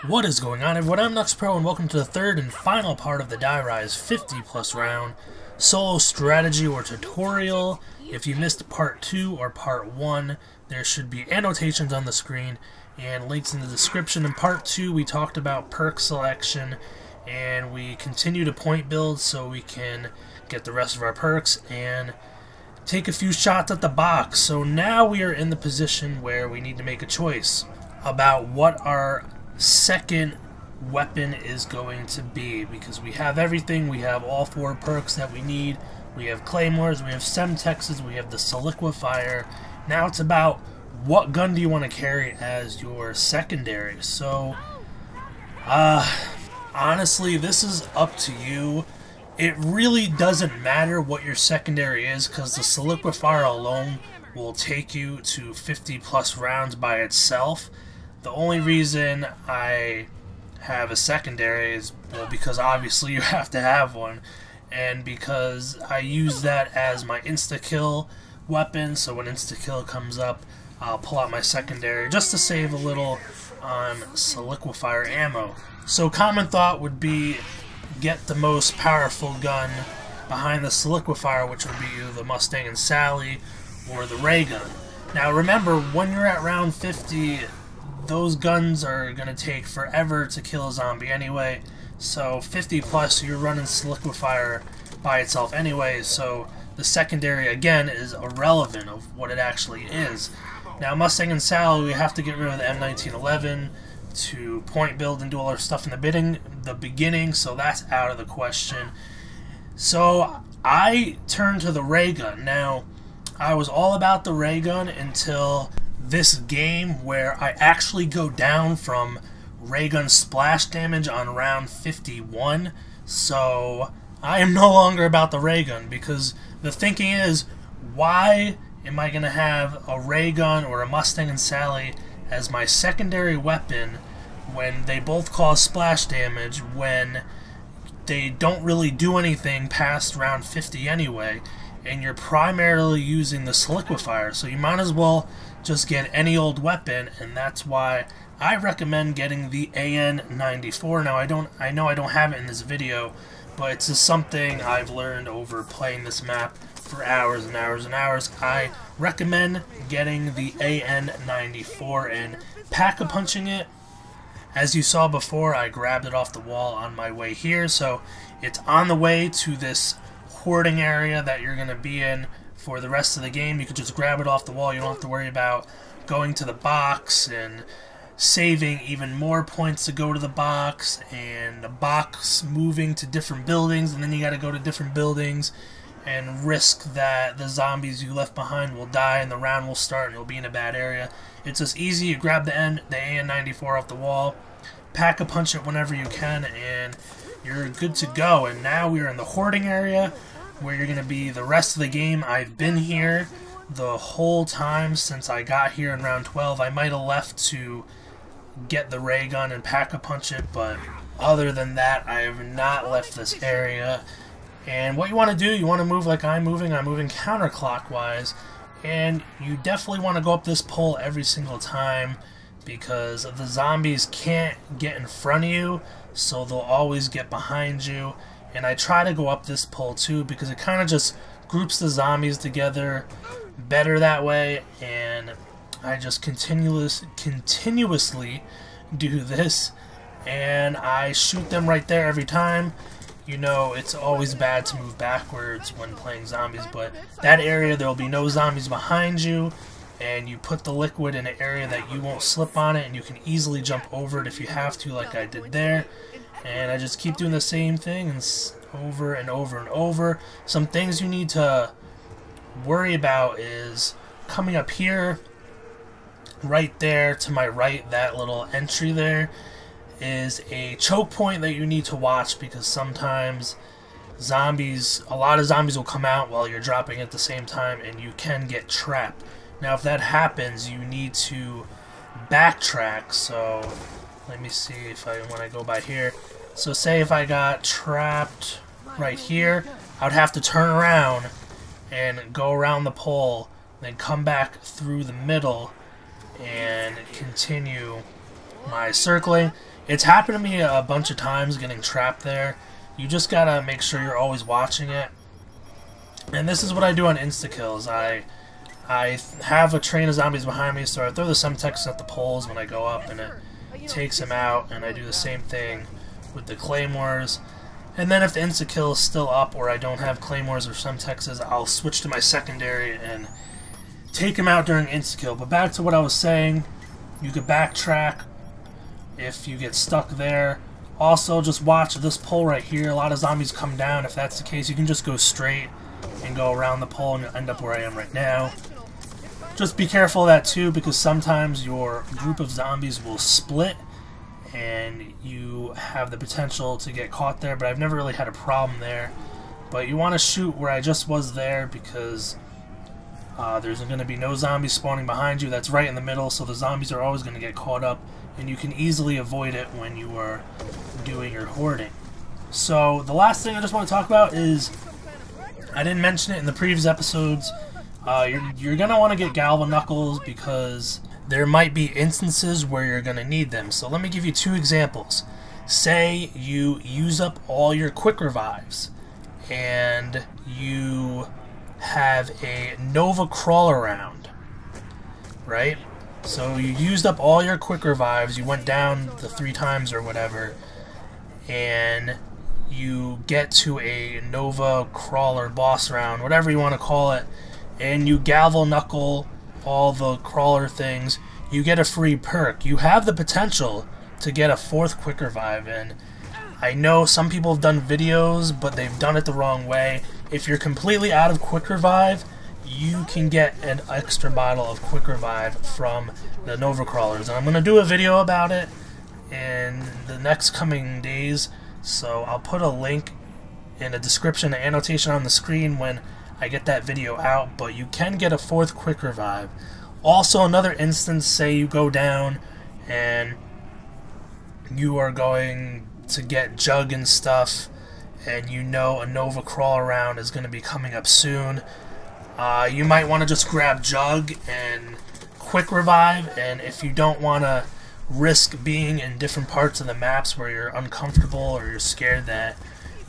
What is going on, everyone? I'm Knux Pro, and welcome to the third and final part of the Die Rise 50+ round solo strategy or tutorial. If you missed part 2 or part 1, there should be annotations on the screen and links in the description. In part 2, we talked about perk selection, and we continue to point build so we can get the rest of our perks and take a few shots at the box. So now we are in the position where we need to make a choice about what our second weapon is going to be, because we have everything. We have all 4 perks that we need. We have claymores, we have semtexes, we have the soliquifier. Now it's about what gun do you want to carry as your secondary. So honestly, this is up to you. It really doesn't matter what your secondary is, because the soliquifier alone will take you to 50+ rounds by itself. The only reason I have a secondary is, well, because obviously you have to have one, and because I use that as my insta-kill weapon, so when insta-kill comes up, I'll pull out my secondary just to save a little on soliquifier ammo. So common thought would be get the most powerful gun behind the soliquifier, which would be the Mustang and Sally or the ray gun. Now remember, when you're at round 50, those guns are going to take forever to kill a zombie anyway, so 50+, you're running soliquifier by itself anyway, so the secondary, again, is irrelevant of what it actually is. Now, Mustang and Sally, we have to get rid of the M1911 to point build and do all our stuff in the beginning, so that's out of the question. So I turned to the ray gun. Now, I was all about the ray gun until this game, where I actually go down from ray gun splash damage on round 51. So I am no longer about the ray gun, because the thinking is, why am I going to have a ray gun or a Mustang and Sally as my secondary weapon when they both cause splash damage, when they don't really do anything past round 50 anyway, and you're primarily using the soliquifier, so you might as well just get any old weapon. And that's why I recommend getting the AN-94. Now I know I don't have it in this video, but it's just something I've learned over playing this map for hours and hours and hours. I recommend getting the AN-94 and pack-a-punching it. As you saw before, I grabbed it off the wall on my way here, so it's on the way to this hoarding area that you're going to be in for the rest of the game. You could just grab it off the wall. You don't have to worry about going to the box and saving even more points to go to the box, and the box moving to different buildings, and then you got to go to different buildings and risk that the zombies you left behind will die and the round will start and you'll be in a bad area. It's just easy. You grab the AN-94 off the wall, pack-a-punch it whenever you can, and you're good to go. And now we're in the hoarding area, where you're going to be the rest of the game. I've been here the whole time since I got here in round 12. I might have left to get the ray gun and pack-a-punch it, but other than that, I have not left this area. And what you want to do, you want to move like I'm moving counterclockwise, and you definitely want to go up this pole every single time, because the zombies can't get in front of you, so they'll always get behind you. And I try to go up this pole too, because it kind of just groups the zombies together better that way, and I just continuously do this, and I shoot them right there every time. You know, it's always bad to move backwards when playing zombies, but that area, there will be no zombies behind you, and you put the liquid in an area that you won't slip on it, and you can easily jump over it if you have to, like I did there. And I just keep doing the same thing and over and over and over. Some things you need to worry about is coming up here, right there to my right, that little entry there is a choke point that you need to watch, because sometimes a lot of zombies will come out while you're dropping at the same time, and you can get trapped. Now if that happens, you need to backtrack. So let me see if when I go by here. So say if I got trapped right here, I would have to turn around and go around the pole, then come back through the middle and continue my circling. It's happened to me a bunch of times getting trapped there. You just gotta make sure you're always watching it. And this is what I do on insta-kills. I have a train of zombies behind me, so I throw the Semtex at the poles when I go up, and it takes them out, and I do the same thing with the claymores. And then if the insta-kill is still up, or I don't have claymores or Semtexes, I'll switch to my secondary and take him out during insta-kill. But back to what I was saying, you could backtrack if you get stuck there. Also, just watch this pole right here. A lot of zombies come down. If that's the case, you can just go straight and go around the pole and you'll end up where I am right now. Just be careful of that too, because sometimes your group of zombies will split and you have the potential to get caught there, but I've never really had a problem there. But you want to shoot where I just was there, because there's going to be no zombies spawning behind you. That's right in the middle, so the zombies are always going to get caught up, and you can easily avoid it when you are doing your hoarding. So the last thing I just want to talk about is, I didn't mention it in the previous episodes, you're going to want to get Galva Knuckles, because there might be instances where you're going to need them. So let me give you two examples. Say you use up all your quick revives and you have a Nova Crawler round, right? So you used up all your quick revives, you went down the 3 times or whatever, and you get to a Nova Crawler boss round, whatever you want to call it, and you Galva Knuckle all the crawler things, you get a free perk. You have the potential to get a 4th quick revive, and I know some people have done videos, but they've done it the wrong way. If you're completely out of quick revive, you can get an extra bottle of quick revive from the Nova Crawlers, and I'm going to do a video about it in the next coming days, so I'll put a link in a description and annotation on the screen when I get that video out. But you can get a 4th quick revive. Also, another instance, say you go down and you are going to get Jug and stuff, and you know a Nova Crawler round is going to be coming up soon. You might want to just grab Jug and quick revive, and if you don't want to risk being in different parts of the maps where you're uncomfortable or you're scared that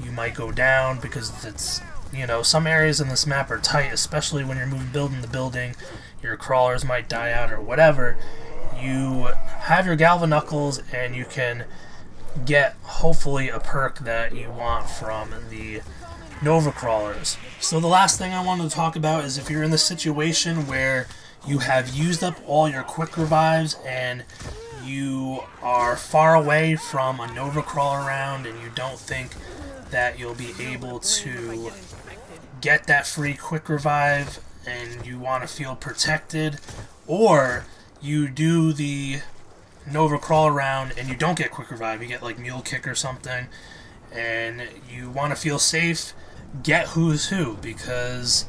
you might go down, because it's, you know, some areas in this map are tight, especially when you're moving building to building, your crawlers might die out or whatever. You have your Galva Knuckles and you can get hopefully a perk that you want from the Nova Crawlers. So the last thing I wanted to talk about is if you're in the situation where you have used up all your quick revives and you are far away from a Nova Crawler round and you don't think that you'll be able to get that free quick revive and you want to feel protected, or you do the Nova Crawler round and you don't get quick revive, you get like Mule Kick or something, and you want to feel safe, get Who's Who, because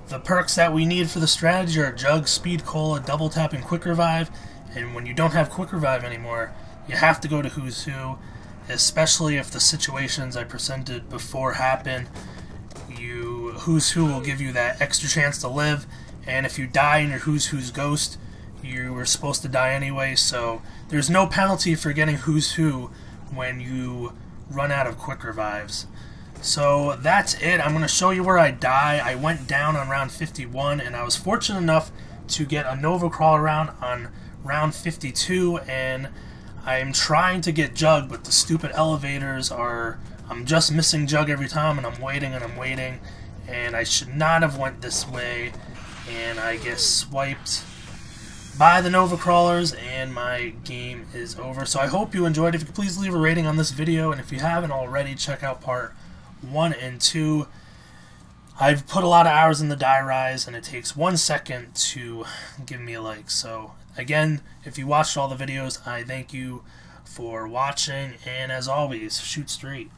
the perks that we need for the strategy are Jug, Speed Cola, Double Tap, and Quick Revive, and when you don't have Quick Revive anymore, you have to go to Who's Who, especially if the situations I presented before happen. Who's Who will give you that extra chance to live, and if you die in your Who's Who's Ghost, you were supposed to die anyway, so there's no penalty for getting Who's Who when you run out of quick revives. So that's it. I'm going to show you where I die. I went down on round 51, and I was fortunate enough to get a Nova Crawler round on round 52, and I'm trying to get Jug, but the stupid elevators are... I'm just missing Jug every time, and I'm waiting, and I should not have went this way, and I get swiped by the Nova Crawlers, and my game is over. So I hope you enjoyed. If you could please leave a rating on this video, and if you haven't already, check out part 1 and 2. I've put a lot of hours in the Die Rise, and it takes 1 second to give me a like. So again, if you watched all the videos, I thank you for watching, and as always, shoot straight.